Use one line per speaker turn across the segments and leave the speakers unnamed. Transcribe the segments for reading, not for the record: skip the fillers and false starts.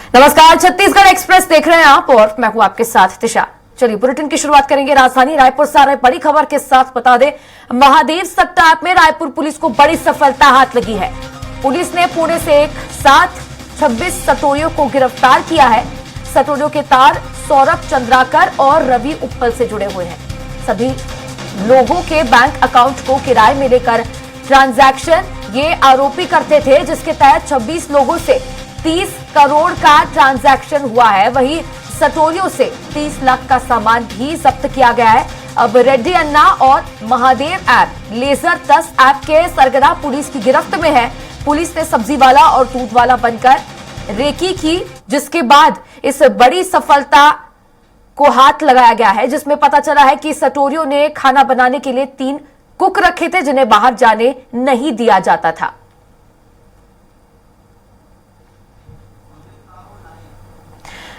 नमस्कार, छत्तीसगढ़ एक्सप्रेस देख रहे हैं आप और मैं हूं आपके साथ दिशा। चलिए बुलेटिन की शुरुआत करेंगे राजधानी रायपुर से आ रही बड़ी खबर के साथ। बता दें, महादेव सट्टा ऐप में रायपुर पुलिस को बड़ी सफलता हाथ लगी है। पुलिस ने पुणे से एक साथ 26 सटोरियों को गिरफ्तार किया है। सटोरियों के तार सौरभ चंद्राकर और रवि उप्पल से जुड़े हुए हैं। सभी लोगों के बैंक अकाउंट को किराए में लेकर ट्रांजैक्शन ये आरोपी करते थे, जिसके तहत 26 लोगों से 30 करोड़ का ट्रांजैक्शन हुआ है। वहीं सटोरियों से 30 लाख का सामान भी जब्त किया गया है। अब रेड्डी अन्ना और महादेव ऐप लेजर 10 ऐप के सरगना पुलिस की गिरफ्त में है। पुलिस ने सब्जी वाला और दूध वाला बनकर रेकी की, जिसके बाद इस बड़ी सफलता को हाथ लगाया गया है, जिसमें पता चला है कि सटोरियों ने खाना बनाने के लिए 3 कुक रखे थे, जिन्हें बाहर जाने नहीं दिया जाता था।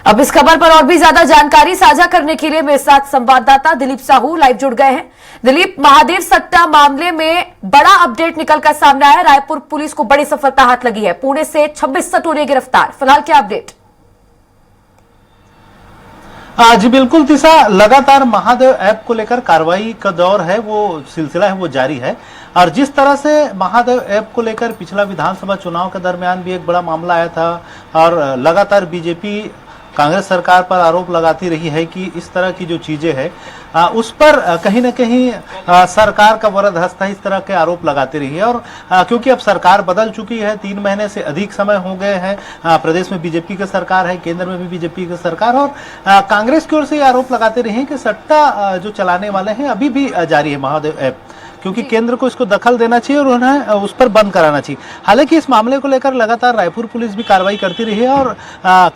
अब इस खबर पर और भी ज्यादा जानकारी साझा करने के लिए मेरे साथ संवाददाता दिलीप साहू लाइव जुड़ गए हैं। दिलीप, महादेव सट्टा मामले में बड़ा अपडेट निकलकर सामने आया है। रायपुर पुलिस को बड़ी सफलता हाथ लगी है। पुणे से 26 सटोरिये गिरफ्तार। फिलहाल क्या अपडेट?
जी बिल्कुल दिशा, लगातार महादेव ऐप को लेकर कार्रवाई का दौर है, वो सिलसिला है वो जारी है। और जिस तरह से महादेव ऐप को लेकर पिछला विधानसभा चुनाव के दरमियान भी एक बड़ा मामला आया था और लगातार बीजेपी कांग्रेस सरकार पर आरोप लगाती रही है कि इस तरह की जो चीजें हैं उस पर कहीं न कहीं सरकार का वरद हस्त है, इस तरह के आरोप लगाती रही है। और क्योंकि अब सरकार बदल चुकी है, 3 महीने से अधिक समय हो गए हैं, प्रदेश में बीजेपी की सरकार है, केंद्र में भी बीजेपी की सरकार, और कांग्रेस की ओर से आरोप लगाते रहे हैं कि सट्टा जो चलाने वाले हैं अभी भी जारी है महादेव ऐप, क्योंकि केंद्र को इसको दखल देना चाहिए और उन्हें उस पर बंद कराना चाहिए। हालांकि इस मामले को लेकर लगातार रायपुर पुलिस भी कार्रवाई करती रही है और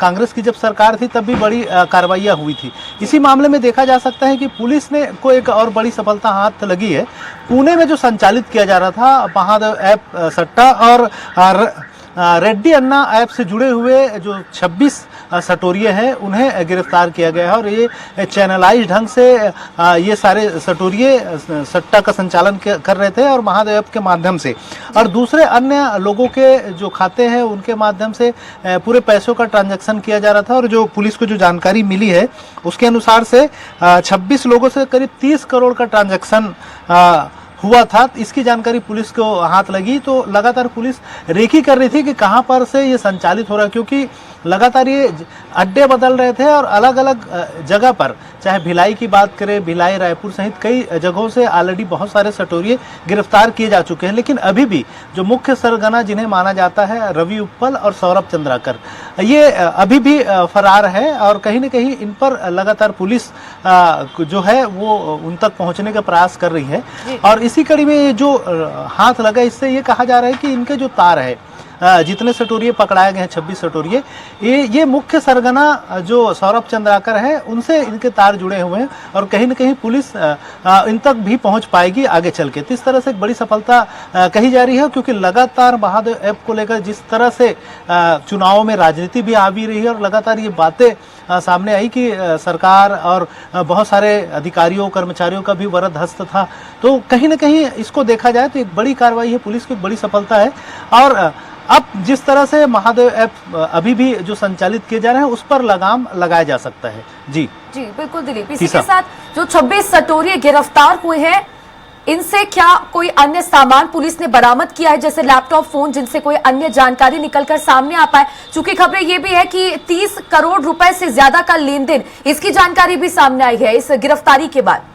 कांग्रेस की जब सरकार थी तब भी बड़ी कार्रवाइयां हुई थी। इसी मामले में देखा जा सकता है कि पुलिस ने को एक और बड़ी सफलता हाथ लगी है। पुणे में जो संचालित किया जा रहा था महादेव ऐप सट्टा और रेड्डी अन्ना ऐप से जुड़े हुए जो 26 सटोरिये हैं उन्हें गिरफ्तार किया गया है। और ये चैनलाइज ढंग से ये सारे सटोरिये सट्टा का संचालन कर रहे थे और महादेव ऐप के माध्यम से और दूसरे अन्य लोगों के जो खाते हैं उनके माध्यम से पूरे पैसों का ट्रांजैक्शन किया जा रहा था। और जो पुलिस को जो जानकारी मिली है उसके अनुसार से 26 लोगों से करीब 30 करोड़ का ट्रांजैक्शन हुआ था। इसकी जानकारी पुलिस को हाथ लगी तो लगातार पुलिस रेकी कर रही थी कि कहां पर से ये संचालित हो रहा है, क्योंकि लगातार ये अड्डे बदल रहे थे और अलग अलग जगह पर, चाहे भिलाई की बात करें, भिलाई रायपुर सहित कई जगहों से ऑलरेडी बहुत सारे सटोरिये गिरफ्तार किए जा चुके हैं। लेकिन अभी भी जो मुख्य सरगना जिन्हें माना जाता है रवि उप्पल और सौरभ चंद्राकर, ये अभी भी फरार है और कहीं न कहीं इन पर लगातार पुलिस जो है वो उन तक पहुंचने का प्रयास कर रही है। और इसी कड़ी में जो हाथ लगा, इससे ये कहा जा रहा है कि इनके जो तार है, जितने सटोरिये पकड़ाए गए हैं 26 सटोरिये, ये मुख्य सरगना जो सौरभ चंद्राकर है उनसे इनके तार जुड़े हुए हैं और कहीं न कहीं पुलिस इन तक भी पहुंच पाएगी आगे चल के। तो इस तरह से एक बड़ी सफलता कही जा रही है, क्योंकि लगातार महादेव ऐप को लेकर जिस तरह से चुनाव में राजनीति भी आ भी रही है और लगातार ये बातें सामने आई कि सरकार और बहुत सारे अधिकारियों कर्मचारियों का भी वरद हस्त था, तो कहीं न कहीं इसको देखा जाए तो एक बड़ी कार्रवाई है, पुलिस की एक बड़ी सफलता है। और अब जिस तरह से महादेव ऐप अभी भी जो संचालित किए जा रहे हैं उस पर लगाम लगाया जा सकता है। जी
बिल्कुल दिलीप, इसी के साथ जो 26 सटोरिये गिरफ्तार हुए हैं, इनसे क्या कोई अन्य सामान पुलिस ने बरामद किया है, जैसे लैपटॉप, फोन, जिनसे कोई अन्य जानकारी निकलकर सामने आ पाए? चूंकि खबरें ये भी है कि 30 करोड़ रुपए से ज्यादा का लेन देन, इसकी जानकारी भी सामने आई है इस गिरफ्तारी के बाद।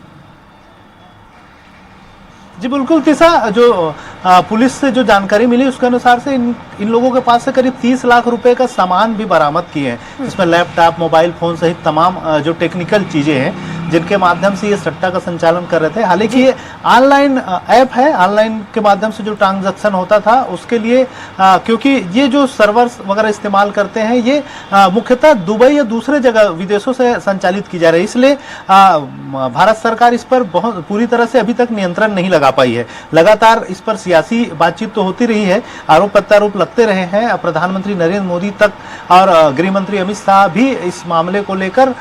जी बिल्कुल तिशा, जो पुलिस से जो जानकारी मिली उसके अनुसार से इन लोगों के पास से करीब 30 लाख रुपए का सामान भी बरामद किए हैं, जिसमें लैपटॉप, मोबाइल फोन सहित तमाम जो टेक्निकल चीजें हैं जिनके माध्यम से ये सट्टा का संचालन कर रहे थे। हालांकि ये ऑनलाइन ऐप है, ऑनलाइन के माध्यम से जो ट्रांजैक्शन होता था उसके लिए क्योंकि ये जो सर्वर्स वगैरह इस्तेमाल करते हैं ये मुख्यतः दुबई या दूसरे जगह विदेशों से संचालित की जा रही है, इसलिए भारत सरकार इस पर बहुत पूरी तरह से अभी तक नियंत्रण नहीं लगा पाई है। लगातार इस पर सियासी बातचीत तो होती रही है, आरोप प्रत्यारोप लगते रहे हैं, प्रधानमंत्री नरेंद्र मोदी तक और गृह मंत्री अमित शाह भी इस मामले को लेकर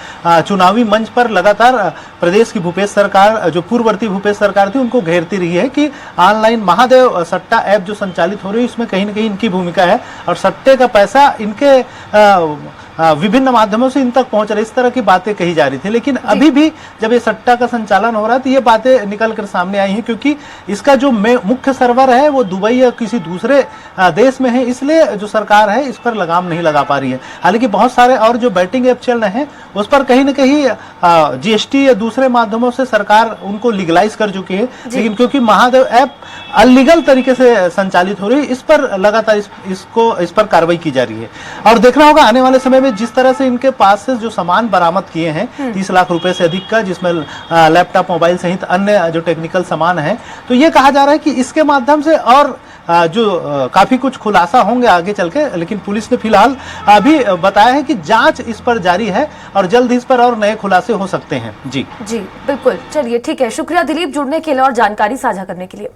चुनावी मंच पर लगातार प्रदेश की भूपेश सरकार, जो पूर्ववर्ती भूपेश सरकार थी, उनको घेरती रही है कि ऑनलाइन महादेव सट्टा ऐप जो संचालित हो रही है इसमें कहीं न कहीं इनकी भूमिका है और सट्टे का पैसा इनके विभिन्न माध्यमों से इन तक पहुंच रहे, इस तरह की बातें कही जा रही थी। लेकिन अभी भी जब ये सट्टा का संचालन हो रहा है तो ये बातें निकल कर सामने आई हैं, क्योंकि इसका जो मुख्य सर्वर है वो दुबई या किसी दूसरे देश में है, इसलिए जो सरकार है इस पर लगाम नहीं लगा पा रही है। हालांकि बहुत सारे और जो बैटिंग ऐप चल रहे हैं उस पर कहीं न कहीं जीएसटी या दूसरे माध्यमों से सरकार उनको लीगलाइज कर चुकी है, लेकिन क्योंकि महादेव ऐप अनलीगल तरीके से संचालित हो रही है, इस पर लगातार इस पर कार्रवाई की जा रही है। और देखना होगा आने वाले समय में जिस तरह से इनके पास से जो सामान बरामद किए हैं 30 लाख रुपए से अधिक का, जिसमें लैपटॉप, मोबाइल सहित अन्य जो टेक्निकल सामान है, तो ये कहा जा रहा है कि इसके माध्यम से और जो काफी कुछ खुलासा होंगे आगे चल के। लेकिन पुलिस ने फिलहाल अभी बताया है कि जांच इस पर जारी है और जल्द इस पर और नए खुलासे हो सकते हैं। जी
बिल्कुल। चलिए ठीक है, शुक्रिया दिलीप जुड़ने के लिए और जानकारी साझा करने के लिए।